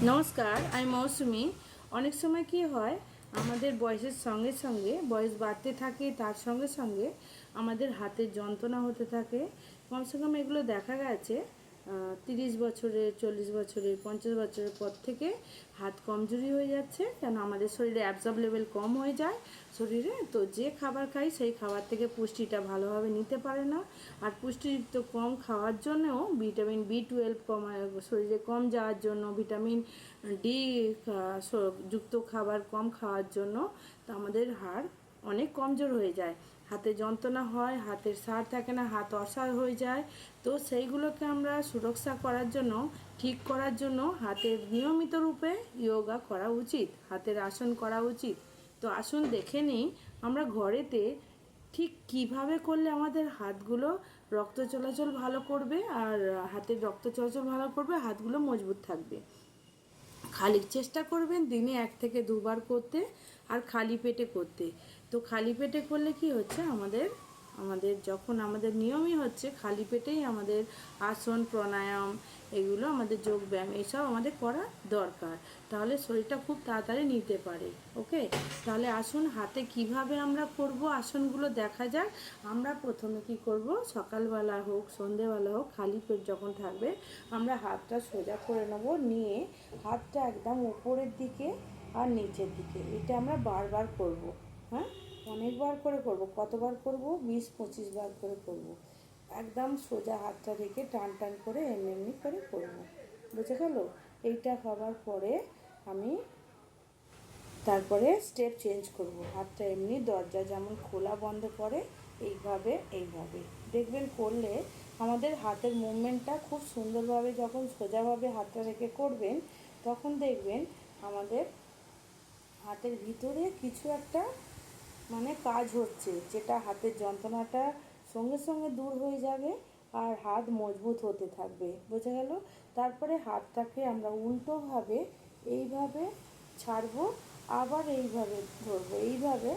নমস্কার, আমি মৌসুমি। অনেক সময় কি হয়, আমাদের বয়সের সঙ্গে সঙ্গে বয়স বাড়তে থাকে, তার সঙ্গে সঙ্গে আমাদের হাতের যন্ত্রণা হতে থাকে। কমসে কম এগুলো দেখা গেছে 30 বছরের, 40 বছরের, 50 বছরের পর থেকে হাত কমজোরি হয়ে যাচ্ছে। কেন? আমাদের শরীরে অ্যাবজর্ব লেভেল কম হয়ে যায় শরীরে। তো যে খাবার খাই সেই খাবার থেকে পুষ্টিটা ভালোভাবে নিতে পারে না। আর পুষ্টিযুক্ত কম খাওয়ার জন্যও ভিটামিন B12 শরীরে কম যাওয়ার জন্য, ভিটামিন ডি যুক্ত খাবার কম খাওয়ার জন্য তো আমাদের হাড় অনেক কমজোর হয়ে যায়, হাতে যন্ত্রণা হয়, হাতের সার থাকে না, হাত অসাড় হয়ে যায়। তো সেইগুলোকে আমরা সুরক্ষা করার জন্য, ঠিক করার জন্য হাতের নিয়মিত রূপে যোগা করা উচিত, হাতের আসন করা উচিত। তো আসুন দেখে নিই আমরা ঘরেতে ঠিক কিভাবে করলে আমাদের হাতগুলো রক্ত চলাচল ভালো করবে, আর হাতের রক্ত চলাচল ভালো করবে, হাতগুলো মজবুত থাকবে। খালি চেষ্টা করবেন দিনে 1 থেকে 2 বার করতে, আর খালি পেটে করতে। তো খালি পেটে করলে কি হচ্ছে, আমাদের আমাদের যখন আমাদের নিয়মই হচ্ছে খালি পেটেই আমাদের আসন, প্রাণায়াম, এগুলো আমাদের যোগ ব্যায়াম এসব আমাদের করা দরকার। তাহলে শরীরটা খুব তাড়াতাড়ি নিতে পারে। ওকে, তাহলে আসুন হাতে কিভাবে আমরা করব আসনগুলো দেখা যাক। আমরা প্রথমে কি করব, সকালবেলা হোক সন্ধেবেলা হোক খালি পেট যখন থাকবে, আমরা হাতটা সোজা করে নেব, নিয়ে হাতটা একদম উপরের দিকে আর নিচের দিকে, এটা আমরা বারবার করব। হ্যাঁ, অনেকবার করে করব। কতবার করব? 20-25 বার করে করব। একদম সোজা হাতটা রেখে টান টান করে এমনি এমনি করে করব। বুঝে গেল? এইটা হবার পরে আমি তারপরে স্টেপ চেঞ্জ করব। হাতটা এমনি দরজা যেমন খোলা বন্ধ করে এইভাবে এইভাবে দেখবেন করলে আমাদের হাতের মুভমেন্টটা খুব সুন্দরভাবে, যখন সোজাভাবে হাতটা রেখে করবেন তখন দেখবেন আমাদের হাতের ভিতরে কিছু একটা কাজ হচ্ছে, যেটা হাতের যন্ত্রণাটা সঙ্গে সঙ্গে দূর হয়ে যাবে, আর হাত মজবুত হতে থাকবে। বোঝা গেল? তারপরে হাতটাকে আমরা উল্টোভাবে এইভাবে ছাড়বো, আবার এইভাবে ধরবো, এইভাবে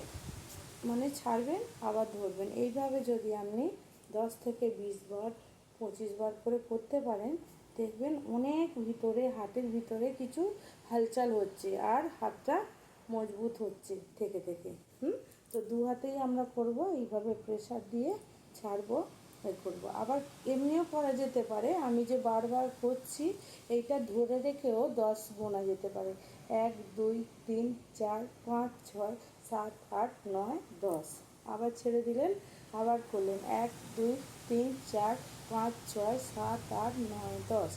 ছাড়বেন আবার ধরবেন। এইভাবে যদি আপনি 10 থেকে 20 বার, 25 বার করে করতে পারেন, দেখবেন অনেক ভিতরে, হাতের ভিতরে কিছু হালচাল হচ্ছে, আর হাতটা মজবুত হচ্ছে থেকে থেকে। তো দু হাতেই আমরা করব, এইভাবে প্রেসার দিয়ে ছাড়বো, করবো। আবার এমনিও করা যেতে পারে, আমি যে বারবার করছি এইটা ধরে রেখেও 10 গোনা যেতে পারে। 1 2 3 4 5 6 7 8 9 10, আবার ছেড়ে দিলেন, আবার করলেন 1 2 3 4 5 6 7 8 9 10।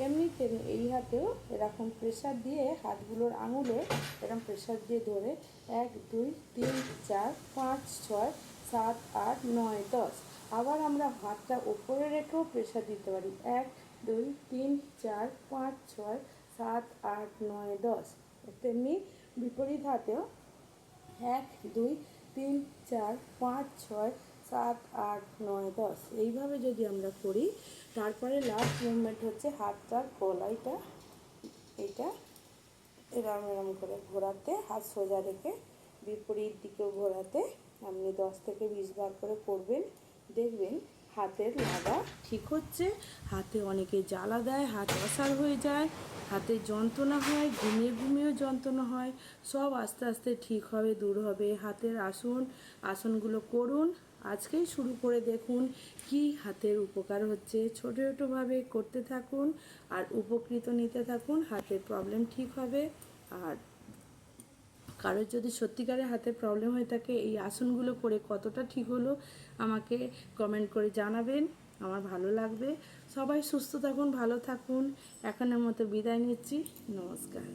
এমনি তেমনি এই হাতেও এরকম প্রেসার দিয়ে, হাতগুলোর আঙুলে এরকম প্রেসার দিয়ে ধরে 1 2 3 4 5 6 7 8 9 10। আবার আমরা হাতটা উপরে রেখেও প্রেসার দিতে পারি, 1 2 3 4 5 6 7 8 9 10। তেমনি বিপরীত হাতেও 1 2 3 4 5 6 7 8 9 10। এইভাবে যদি আমরা করি, তারপরে লাস্ট মুভমেন্ট হচ্ছে হাতটার কলাইটা, এইটা এরম এরম করে ঘোরাতে, হাত সোজা রেখে বিপরীত দিকেও ঘোরাতে আপনি 10 থেকে 20 বার করে করবেন। দেখবেন হাতের লাগা ঠিক হচ্ছে। হাতে অনেকে জ্বালা দেয়, হাত অসাড় হয়ে যায়, হাতে যন্ত্রণা হয়, ঘুমিয়ে ঘুমিয়েও যন্ত্রণা হয়, সব আস্তে আস্তে ঠিক হবে, দূর হবে। হাতের আসনগুলো করুন, আজকেই শুরু করে দেখুন কি হাতের উপকার হচ্ছে। ছোটো ছোটোভাবে করতে থাকুন আর উপকৃত নিতে থাকুন, হাতের প্রবলেম ঠিক হবে। আর কারোর যদি সত্যিকারের হাতে প্রবলেম হয়ে থাকে, এই আসনগুলো করে কতটা ঠিক হলো আমাকে কমেন্ট করে জানাবেন, আমার ভালো লাগবে। সবাই সুস্থ থাকুন, ভালো থাকুন। এখনের মতো বিদায় নিচ্ছি। নমস্কার।